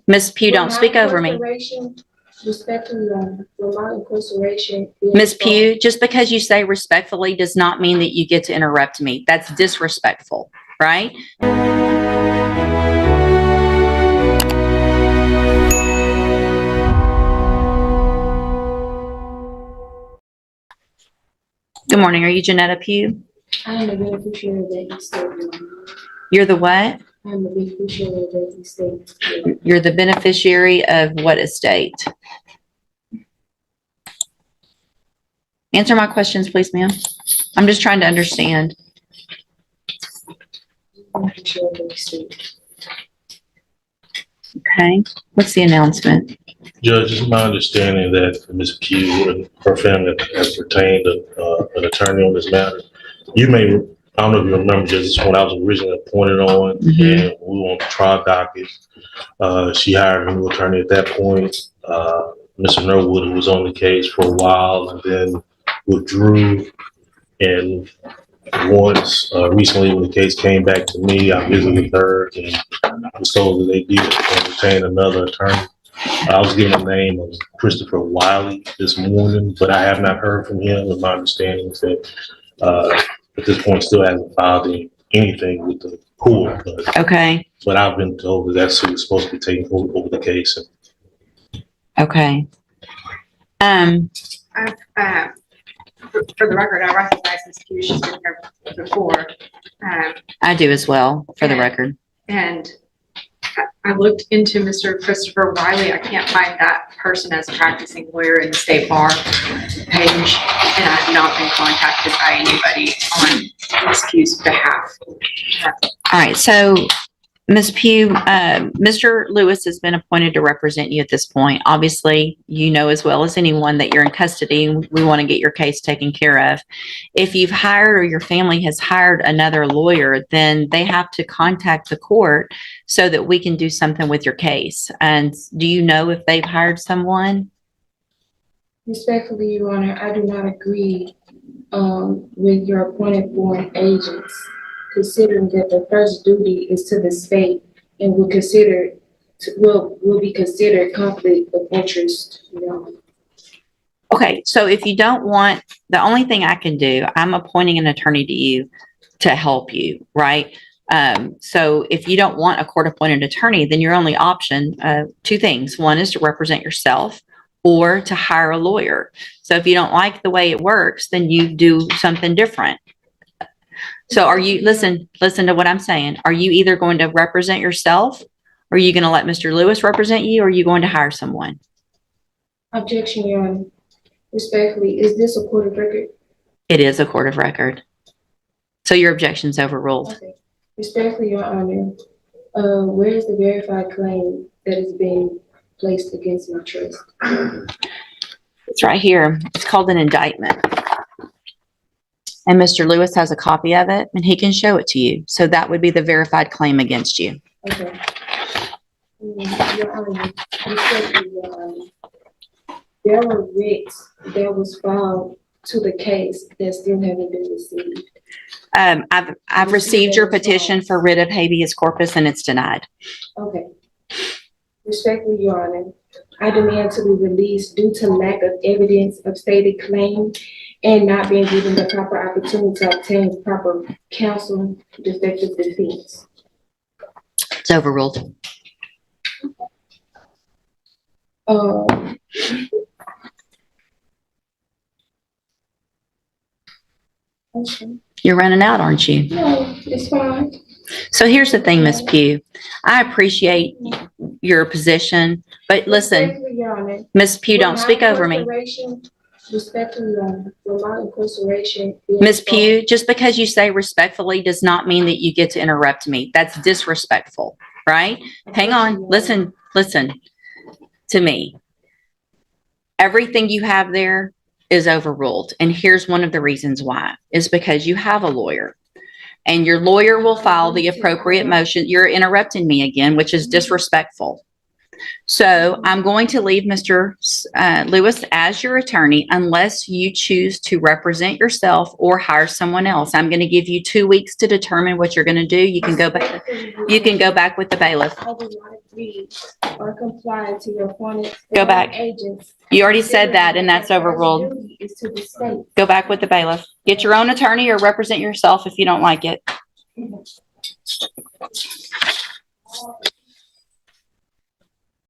Ms. Pew, don't speak over me. Respectfully, for my incarceration. Ms. Pew, just because you say respectfully does not mean that you get to interrupt me. That's disrespectful, right? Good morning. Are you Janetta Pew? I am the beneficiary of that estate. You're the what? I am the beneficiary of that estate. You're the beneficiary of what estate? Answer my questions, please, ma'am. I'm just trying to understand. Beneficiary of the estate. Okay. What's the announcement? Judge, it's my understanding that Ms. Pew and her family has retained an attorney on this matter. You may, I don't know if you remember, Judge, this is when I was originally appointed on, and we were on the trial docket. She hired a new attorney at that point. Mr. Norwood, who was on the case for a while and then withdrew. And once recently, when the case came back to me, I visited with her and I was told that they did retain another attorney. I was given the name of Christopher Wiley this morning, but I have not heard from him. And my understanding is that at this point still hasn't filed anything with the court. Okay. But I've been told that that's who's supposed to be taking over the case. Okay. For the record, I recognize Ms. Pew. She's been here before. I do as well, for the record. And I looked into Mr. Christopher Wiley. I can't find that person as a practicing lawyer in the state bar page, and I have not been contacted by anybody on Ms. Pew's behalf. All right. So, Ms. Pew, Mr. Lewis has been appointed to represent you at this point. Obviously, you know as well as anyone that you're in custody and we want to get your case taken care of. If you've hired or your family has hired another lawyer, then they have to contact the court so that we can do something with your case. And do you know if they've hired someone? Respectfully, Your Honor, I do not agree with your appointed foreign agents, considering that the first duty is to the state and will be considered conflict of interest. Okay, so if you don't want, the only thing I can do, I'm appointing an attorney to you to help you, right? So if you don't want a court-appointed attorney, then your only option, two things. One is to represent yourself or to hire a lawyer. So if you don't like the way it works, then you do something different. So are you, listen to what I'm saying. Are you either going to represent yourself, or are you going to let Mr. Lewis represent you, or are you going to hire someone? Objection, Your Honor. Respectfully, is this a court of record? It is a court of record. So your objection's overruled. Okay. Respectfully, Your Honor, where is the verified claim that is being placed against my trust? It's right here. It's called an indictment. And Mr. Lewis has a copy of it, and he can show it to you. So that would be the verified claim against you. Okay. Your Honor, respectfully, Your Honor, there were writs that was filed to the case that still haven't been received. I've received your petition for writ of habeas corpus, and it's denied. Okay. Respectfully, Your Honor, I demand to be released due to lack of evidence of stated claim and not being given the proper opportunity to obtain proper counsel to effective defense. It's overruled. Okay. You're running out, aren't you? No, it's fine. So here's the thing, Ms. Pew. I appreciate your position, but listen, Ms. Pew, don't speak over me. Respectfully, for my incarceration. Ms. Pew, just because you say respectfully does not mean that you get to interrupt me. That's disrespectful, right? Hang on. Listen to me. Everything you have there is overruled. And here's one of the reasons why. Is because you have a lawyer. And your lawyer will file the appropriate motion. You're interrupting me again, which is disrespectful. So I'm going to leave Mr. Lewis as your attorney unless you choose to represent yourself or hire someone else. I'm going to give you 2 weeks to determine what you're going to do. You can go back. You can go back with the bailiff. I do not agree or comply to your appointed. Go back. Agents. You already said that, and that's overruled. Duty is to the state. Go back with the bailiff. Get your own attorney or represent yourself if you don't like it.